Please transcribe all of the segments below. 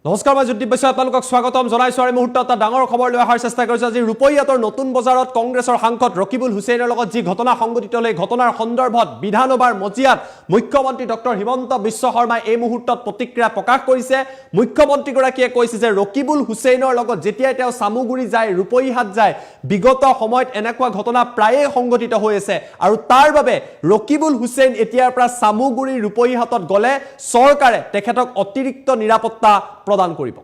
নমস্কাৰ মই জ্যোতি বৈশ্য আপোনালোকক স্বাগতম জনাইছো আৰু মুহূৰ্তত এটা ডাঙৰ খবৰ লৈ অহাৰ চেষ্টা কৰিছো আজি ৰূপৈয়াতৰ নতুন বজাৰত কংগ্ৰেছৰ সাংসদ ৰকিবুল হুছেইনৰ লগত যি ঘটনা সংঘটিত হ'ল এই ঘটনাৰ সন্দৰ্ভত বিধানসভাৰ মজিয়াত মুখ্যমন্ত্ৰী ডক্টৰ হিমন্ত বিশ্ব শৰ্মাই এই মুহূৰ্তত প্ৰতিক্ৰিয়া প্ৰকাশ কৰিছে মুখ্যমন্ত্ৰীগৰাকীয়ে কৈছে যে ৰকিবুল হুছেইনৰ লগত যেতিয়াই তেওঁ সামুগুৰি যায় ৰূপৈহাট যায় বিগত সময়ত এনেকুৱা ঘটনা প্ৰায়ে সংঘটিত হৈ আছে আৰু তাৰ বাবে ৰকিবুল হুছেইন এতিয়াৰ পৰা সামুগুৰি ৰূপৈহাটত গলে চৰকাৰে তেখেতক অতিৰিক্ত নিৰাপত্তা প্ৰদান কৰিব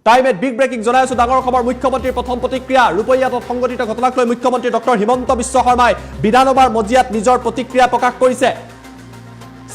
টাইমত বিগ ব্ৰেকিং জনাই আছো ডাঙৰ খবৰ মুখ্যমন্ত্ৰীৰ প্ৰথম প্ৰতিক্ৰিয়া ৰূপৈয়াটত সংঘটিত ঘটনাক লৈ মুখ্যমন্ত্ৰী ডক্টৰ হিমন্ত বিশ্ব শৰ্মাই বিধানসভাৰ মজিয়াত নিজৰ প্ৰতিক্ৰিয়া প্ৰকাশ কৰিছে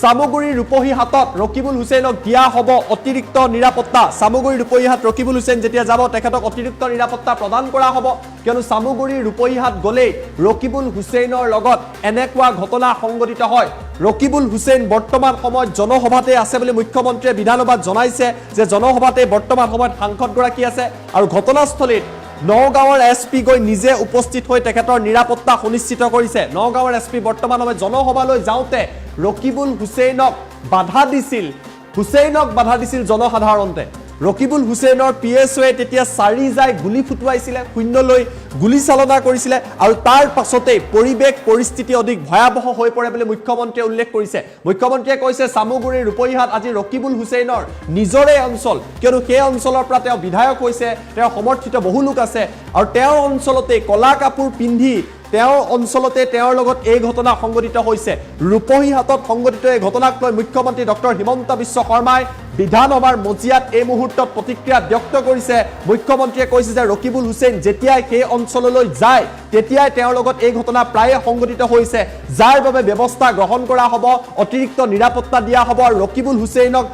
সামুগুৰি ৰূপৈহাটত ৰকিবুল হুছেইনক দিয়া হ'ব অতিৰিক্ত নিৰাপত্তা সামুগুৰি ৰূপৈহাট ৰকিবুল হুছেইন যেতিয়া যাব তেখেতক অতিৰিক্ত নিৰাপত্তা প্ৰদান কৰা হ'ব কিয়নো সামুগুৰি ৰূপৈহাট গলেই ৰকিবুল হুছেইনৰ লগত এনেকুৱা ঘটনা সংঘটিত হয় ৰকিবুল হুছেইন বৰ্তমান সময়ত জনসভাতে আছে বুলি মুখ্যমন্ত্ৰীয়ে বিধানসভাত জনাইছে যে জনসভাতে বৰ্তমান সময়ত সাংসদগৰাকী আছে আৰু ঘটনাস্থলীত নগাঁৱৰ এছপি গৈ নিজে উপস্থিত হৈ তেখেতৰ নিৰাপত্তা সুনিশ্চিত কৰিছে নগাঁৱৰ এছপি বৰ্তমান সময়ত জনসভালৈ যাওঁতে ৰকিবুল হুছেইনক বাধা দিছিল জনসাধাৰণতে ৰকিবুল হুছেইনৰ পিএছঅ'য়ে তেতিয়া চাৰি যায় গুলি ফুটুৱাইছিলে শূন্যলৈ গুলি চালনা কৰিছিলে আৰু তাৰ পাছতে পৰিৱেশ পৰিস্থিতি অধিক ভয়াৱহ হৈ পৰে বুলি মুখ্যমন্ত্ৰীয়ে উল্লেখ কৰিছে মুখ্যমন্ত্ৰীয়ে কৈছে সামুগুৰি ৰূপৈহাট আজি ৰকিবুল হুছেইনৰ নিজৰে অঞ্চল কিয়নো সেই অঞ্চলৰ পৰা তেওঁ বিধায়ক হৈছে তেওঁ সমৰ্থিত বহু লোক আছে আৰু তেওঁৰ অঞ্চলতে কলা কাপোৰ পিন্ধি তেওঁৰ অঞ্চলতে তেওঁৰ লগত এই ঘটনা সংঘটিত হৈছে ৰূপৈহাটত সংঘটিত এই ঘটনাক লৈ মুখ্যমন্ত্ৰী ডক্টৰ হিমন্ত বিশ্ব শৰ্মাই বিধানসভাৰ মজিয়াত এই মুহূৰ্তত প্ৰতিক্ৰিয়া ব্যক্ত কৰিছে মুখ্যমন্ত্ৰীয়ে কৈছে যে ৰকিবুল হুছেইন যেতিয়াই সেই অঞ্চললৈ যায় তেতিয়াই তেওঁৰ লগত এই ঘটনা প্ৰায়ে সংঘটিত হৈছে যাৰ বাবে ব্যৱস্থা গ্ৰহণ কৰা হ'ব অতিৰিক্ত নিৰাপত্তা দিয়া হ'ব আৰু ৰকিবুল হুছেইনক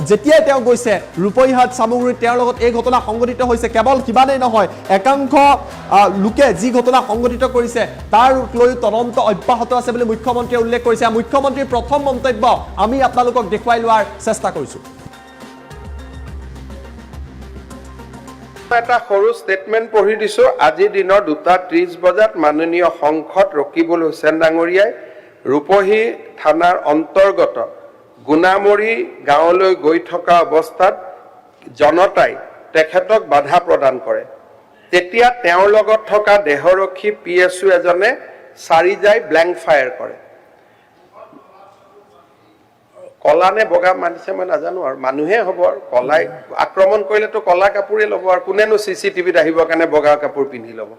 যেতিয়াই তেওঁ গৈছে ৰূপৈহাট সামুগুৰিত তেওঁৰ লগত এই ঘটনা সংঘটিত হৈছে কেৱল কিবানেই নহয় একাংশ লোকে যি ঘটনা সংঘটিত কৰিছে তাৰ লৈ তদন্ত অব্যাহত আছে বুলি মুখ্যমন্ত্ৰীয়ে উল্লেখ কৰিছে মুখ্যমন্ত্ৰীৰ প্ৰথম মন্তব্য আমি আপোনালোকক দেখুৱাই লোৱাৰ চেষ্টা কৰিছো এটা সৰু ষ্টেটমেন্ট পঢ়ি দিছো আজি দিনৰ 2:30 বজাত মাননীয় সংসদ ৰকিবুল হুছেইন ডাঙৰীয়াই ৰূপহী থানাৰ অন্তৰ্গত গুণামৰি গাঁৱলৈ গৈ থকা অৱস্থাত জনতাই তেখেতক বাধা প্ৰদান কৰে তেতিয়া তেওঁৰ লগত থকা দেহৰক্ষী পিএছও এজনে চাৰি যায় ব্ল্যাঙ্ক ফায়াৰ কৰে কলা নে বগা মানিছে মই নাজানো আৰু মানুহে হ'ব আৰু কলাই আক্ৰমণ কৰিলেতো কলা কাপোৰে ল'ব আৰু কোনেনো চিচিটিভিত আহিব কাৰণে বগা কাপোৰ পিন্ধি ল'ব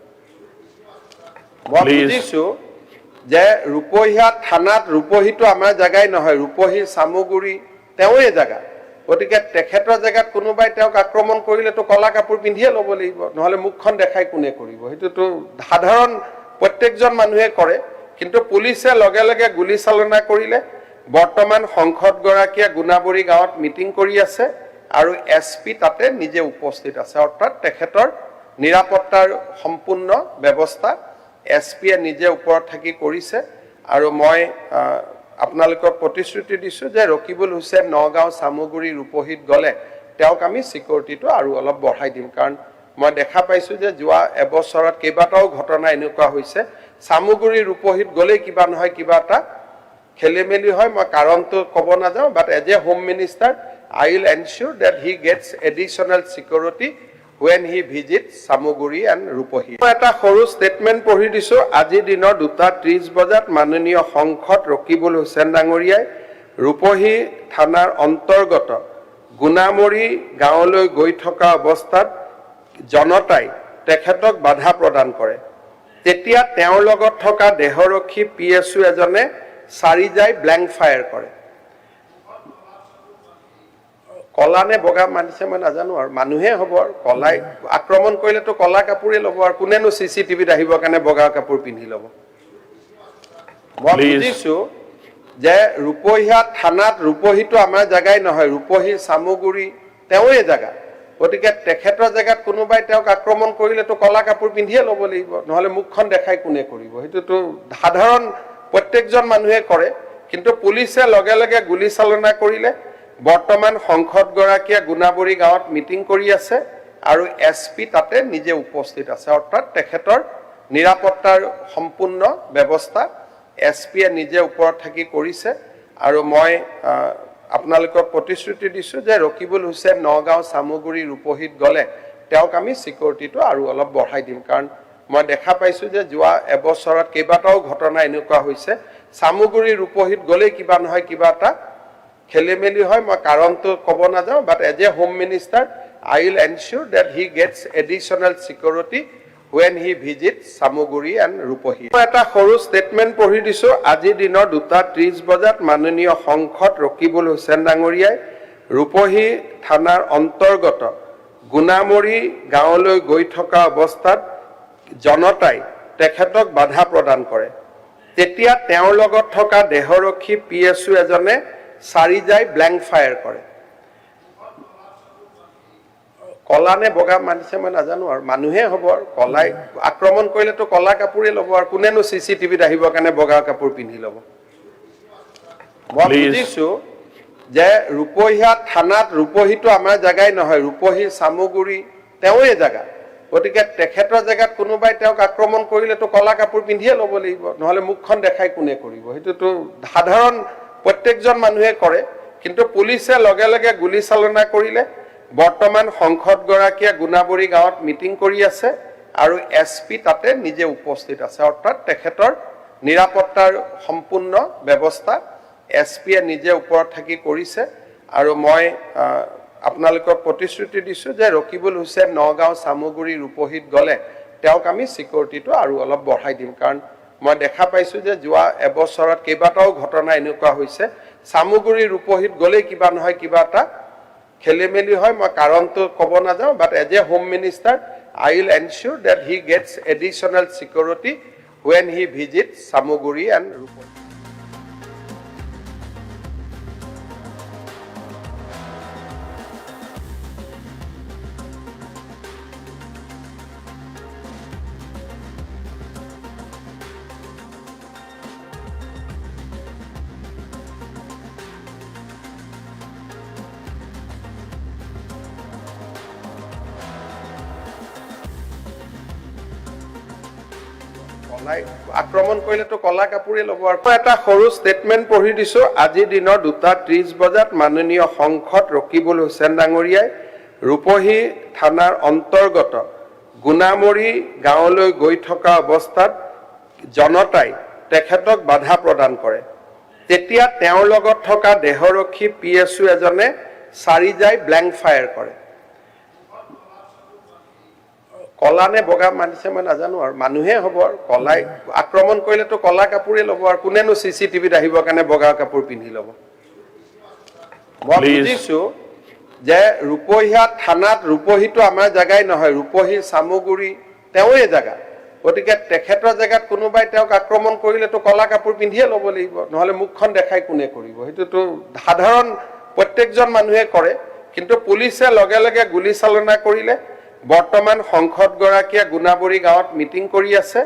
মই বুজিছো যে ৰূপৈহাট থানাত ৰূপহীটো আমাৰ জাগাই নহয় ৰূপহী সামুগুৰি তেওঁৰে জাগা গতিকে তেখেতৰ জাগাত কোনোবাই তেওঁক আক্ৰমণ কৰিলেতো কলা কাপোৰ পিন্ধিয়ে ল'ব লাগিব নহলে মুখখন দেখাই কোনে কৰিব সেইটোতো সাধাৰণ প্ৰত্যেকজন মানুহে কৰে কিন্তু পুলিচে লগে লগে গুলি চালনা কৰিলে বৰ্তমান সংসদ গৰাকীয়ে গুণাবৰী গাঁৱত মিটিং কৰি আছে আৰু এছপি তাতে নিজে উপস্থিত আছে অৰ্থাৎ তেখেতৰ নিৰাপত্তাৰ সম্পূৰ্ণ ব্যৱস্থা এছপিয়ে নিজে ওপৰত থাকি কৰিছে আৰু মই আপোনালোকক প্ৰতিশ্ৰুতি দিছো যে ৰকিবুল হুছেইন নগাঁও সামুগুৰি ৰূপহীত গলে তেওঁক আমি সিকিউৰিটিটো আৰু অলপ বঢ়াই দিম কাৰণ মই দেখা পাইছো যে যোৱা এবছৰত কেইবাটাও ঘটনা এনেকুৱা হৈছে সামুগুৰি ৰূপহীত গলে কিবা নহয় কিবা এটা খেলিমেলি হয় মই কাৰণটো ক'ব নাযাওঁ but as a home minister I will ensure that he gets additional security when he visits Samuguri and Rupohi. এটা সৰু ষ্টেটমেন্ট পঢ়ি দিছো আজি দিনৰ 2:30 বজাত মাননীয় সংসদ ৰকিবুল হুছেইন ডাঙৰীয়াই ৰূপহী থানাৰ অন্তৰ্গত গুণামৰি গাঁৱলৈ গৈ থকা অৱস্থাত জনতাই তেখেতক বাধা প্ৰদান কৰে তেতিয়া তেওঁৰ লগত থকা দেহৰক্ষী পিএছও এজনে চাৰি যায় ব্ল্যাঙ্ক ফায়াৰ কৰে কলা নে বগা মানিছে মই নাজানো আৰু মানুহে হ'ব আৰু কলাই আক্ৰমণ কৰিলেতো কলা কাপোৰে ল'ব আৰু কোনেনো চিচিটিভিত আহিব কাৰণে বগা কাপোৰ পিন্ধি ল'ব মই বুজিছো যে ৰূপৈহাট থানাত ৰূপহীটো আমাৰ জাগাই নহয় ৰূপহী সামুগুৰি তেওঁৰে জাগা গতিকে তেখেতৰ জাগাত কোনোবাই তেওঁক আক্ৰমণ কৰিলেতো কলা কাপোৰ পিন্ধিয়ে ল'ব লাগিব নহলে মুখখন দেখাই কোনে কৰিব সেইটোতো সাধাৰণ প্ৰত্যেকজন মানুহে কৰে কিন্তু পুলিচে লগে লগে গুলি চালনা কৰিলে বৰ্তমান সংসদ গৰাকীয়ে গুণাবৰী গাঁৱত মিটিং কৰি আছে আৰু এছপি তাতে নিজে উপস্থিত আছে অৰ্থাৎ তেখেতৰ নিৰাপত্তাৰ সম্পূৰ্ণ ব্যৱস্থা এছপিয়ে নিজে ওপৰত থাকি কৰিছে আৰু মই আপোনালোকক প্ৰতিশ্ৰুতি দিছোঁ যে ৰকিবুল হুছেইন নগাঁও চামগুৰি ৰূপহীত গ'লে তেওঁক আমি চিকিউৰিটিটো আৰু অলপ বঢ়াই দিম। কাৰণ মই দেখা পাইছোঁ যে যোৱা এবছৰত কেইবাটাও ঘটনা এনেকুৱা হৈছে, চামগুৰি ৰূপহীত গ'লেই কিবা নহয় কিবা এটা খেলি মেলি হয়। মই কাৰণটো ক'ব নাযাওঁ, but as a home minister I will ensure that he gets additional security when he visits Samuguri and Rupohi. এটা সৰু ষ্টেটমেণ্ট পঢ়ি দিছোঁ। আজিৰ দিনৰ 2:30 বজাত মাননীয় সংসদ ৰকিবুল হুছেইন ডাঙৰীয়াই ৰূপহী থানাৰ অন্তৰ্গত গুণামৰী গাঁৱলৈ গৈ থকা অৱস্থাত জনতাই তেখেতক বাধা প্ৰদান কৰে। তেতিয়া তেওঁৰ লগত থকা দেহৰক্ষী PSO এজনে চাৰিজাই ব্লেংক ফায়াৰ কৰে। কলা নে বগা মানিছে মই নাজানো, আৰু মানুহে হ'ব আৰু কলাই আক্ৰমণ কৰিলেতো কলা কাপোৰে ল'ব, আৰু কোনেনো CCTVত আহিবৰ কাৰণে বগা কাপোৰ পিন্ধি ল'ব। মই বুজিছো যে ৰূপহীয়া থানাত, ৰূপহীটো আমাৰ জেগাই নহয়, ৰূপহী চামগুৰি তেওঁৰে জেগা। গতিকে তেখেতৰ জেগাত কোনোবাই তেওঁক আক্ৰমণ কৰিলেতো কলা কাপোৰ পিন্ধিয়ে ল'ব লাগিব, নহ'লে মুখখন দেখাই কোনে কৰিব? সেইটোতো সাধাৰণ প্ৰত্যেকজন মানুহে কৰে। কিন্তু পুলিচে লগে লগে গুলী চালনা কৰিলে। বৰ্তমান সংসদগৰাকীয়ে গুণাবৰী গাঁৱত মিটিং কৰি আছে আৰু SP তাতে নিজে উপস্থিত আছে, অৰ্থাৎ তেখেতৰ নিৰাপত্তাৰ সম্পূৰ্ণ ব্যৱস্থা SPয়ে নিজে ওপৰত থাকি কৰিছে। আৰু মই আপোনালোকক প্ৰতিশ্ৰুতি দিছোঁ যে ৰকিবুল হুছেইন নগাঁও চামগুৰি ৰূপহীত গ'লে তেওঁক আমি চিকিউৰিটিটো আৰু অলপ বঢ়াই দিম। কাৰণ মই দেখা পাইছোঁ যে যোৱা এবছৰত কেইবাটাও ঘটনা এনেকুৱা হৈছে, চামগুৰি ৰূপহীত গ'লেই কিবা নহয় কিবা এটা খেলি মেলি হয়। মই কাৰণটো ক'ব নাযাওঁ, but as a home minister I will ensure that he gets additional security when he visits Samuguri and Rupohi. আক্ৰমণ কৰিলেতো কলা কাপোৰে ল'ব। আৰু এটা সৰু ষ্টেটমেণ্ট পঢ়ি দিছোঁ। আজিৰ দিনৰ 2:30 বজাত মাননীয় সংসদ ৰকিবুল হুছেইন ডাঙৰীয়াই ৰূপহী থানাৰ অন্তৰ্গত গুণামৰী গাঁৱলৈ গৈ থকা অৱস্থাত জনতাই তেখেতক বাধা প্ৰদান কৰে। তেতিয়া তেওঁৰ লগত থকা দেহৰক্ষী PSO এজনে চাৰিজাই ব্লেংক ফায়াৰ কৰে। কলা নে বগা মানিছে মই নাজানো, আৰু মানুহে হ'ব আৰু কলাই আক্ৰমণ কৰিলেতো কলা কাপোৰে ল'ব, আৰু কোনেনো CCTVত আহিবৰ কাৰণে বগা কাপোৰ পিন্ধি ল'ব। মই বুজিছো যে ৰূপহীয়া থানাত, ৰূপহীটো আমাৰ জেগাই নহয়, ৰূপহী চামগুৰি তেওঁৰে জেগা। গতিকে তেখেতৰ জেগাত কোনোবাই তেওঁক আক্ৰমণ কৰিলেতো কলা কাপোৰ পিন্ধিয়ে ল'ব লাগিব, নহ'লে মুখখন দেখাই কোনে কৰিব? সেইটোতো সাধাৰণ প্ৰত্যেকজন মানুহে কৰে। কিন্তু পুলিচে লগে লগে গুলী চালনা কৰিলে। বৰ্তমান সংসদগৰাকীয়ে গুণাবৰী গাঁৱত মিটিং কৰি আছে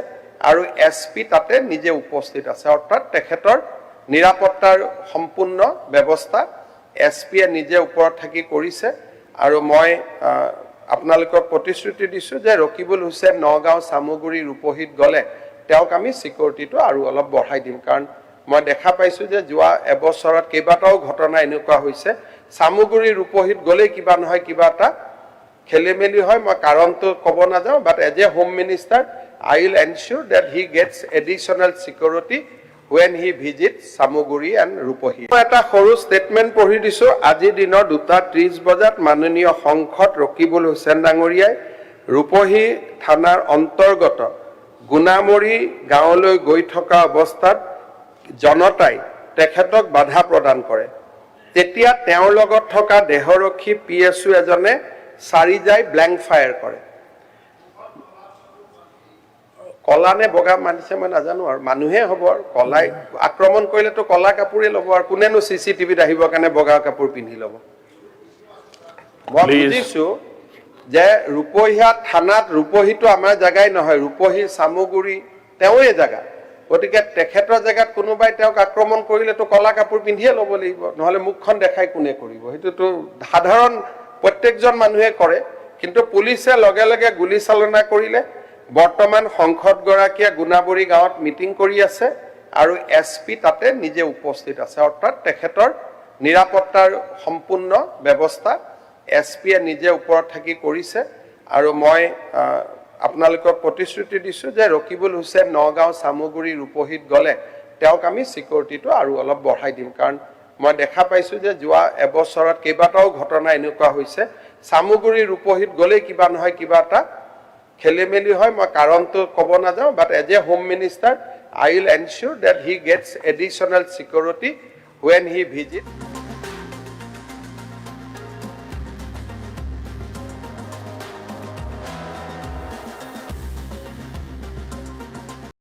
আৰু SP তাতে নিজে উপস্থিত আছে, অৰ্থাৎ তেখেতৰ নিৰাপত্তাৰ সম্পূৰ্ণ ব্যৱস্থা SPয়ে নিজে ওপৰত থাকি কৰিছে। আৰু মই আপোনালোকক প্ৰতিশ্ৰুতি দিছোঁ যে ৰকিবুল হুছেইন নগাঁও চামগুৰি ৰূপহীত গ'লে তেওঁক আমি চিকিউৰিটিটো আৰু অলপ বঢ়াই দিম। কাৰণ মই দেখা পাইছোঁ যে যোৱা এবছৰত কেইবাটাও ঘটনা এনেকুৱা হৈছে, চামগুৰি ৰূপহীত গ'লেই কিবা নহয় কিবা এটা খেলি মেলি হয়। মই কাৰণটো ক'ব নাযাওঁ, but as a home minister I will ensure that he gets additional security when he visits Samuguri and Rupohi. এটা সৰু ষ্টেটমেণ্ট পঢ়ি দিছোঁ। আজিৰ দিনৰ 2:30 বজাত মাননীয় সংসদ ৰকিবুল হুছেইন ডাঙৰীয়াই ৰূপহী থানাৰ অন্তৰ্গত গুণামৰী গাঁৱলৈ গৈ থকা অৱস্থাত জনতাই তেখেতক বাধা প্ৰদান কৰে। তেতিয়া তেওঁৰ লগত থকা দেহৰক্ষী PSO এজনে চাৰিজাই ব্লেংক ফায়াৰ কৰে। কলা নে বগা মানিছে মই নাজানো, আৰু মানুহে হ'ব আৰু কলাই আক্ৰমণ কৰিলেতো কলা কাপোৰে ল'ব, আৰু কোনেনো CCTVত আহিবৰ কাৰণে বগা কাপোৰ পিন্ধি ল'ব। মই বুজিছো যে ৰূপহীয়া থানাত, ৰূপহীটো আমাৰ জেগাই নহয়, ৰূপহী চামগুৰি তেওঁৰে জেগা। গতিকে তেখেতৰ জেগাত কোনোবাই তেওঁক আক্ৰমণ কৰিলেতো কলা কাপোৰ পিন্ধিয়ে ল'ব লাগিব, নহ'লে মুখখন দেখাই কোনে কৰিব? সেইটোতো সাধাৰণ প্ৰত্যেকজন মানুহে কৰে। কিন্তু পুলিচে লগে লগে গুলী চালনা কৰিলে। বৰ্তমান সংসদগৰাকীয়ে গুণাবৰী গাঁৱত মিটিং কৰি আছে আৰু SP তাতে নিজে উপস্থিত আছে, অৰ্থাৎ তেখেতৰ নিৰাপত্তাৰ সম্পূৰ্ণ ব্যৱস্থা এছপিয়ে নিজে ওপৰত থাকি কৰিছে আৰু মই আপোনালোকক প্ৰতিশ্ৰুতি দিছোঁ যে ৰকিবুল হুছেইন নগাঁও চামুগুৰি ৰূপহীত গ'লে তেওঁক আমি ছিকিউৰিটিটো আৰু অলপ বঢ়াই দিম কাৰণ মই দেখা পাইছোঁ যে যোৱা এবছৰত কেইবাটাও ঘটনা এনেকুৱা হৈছে চামুগুৰি ৰূপহীত গ'লেই কিবা নহয় কিবা এটা খেলিমেলি হয় মই কাৰণটো ক'ব নাযাওঁ but as a home minister I will ensure that he gets additional security when he visits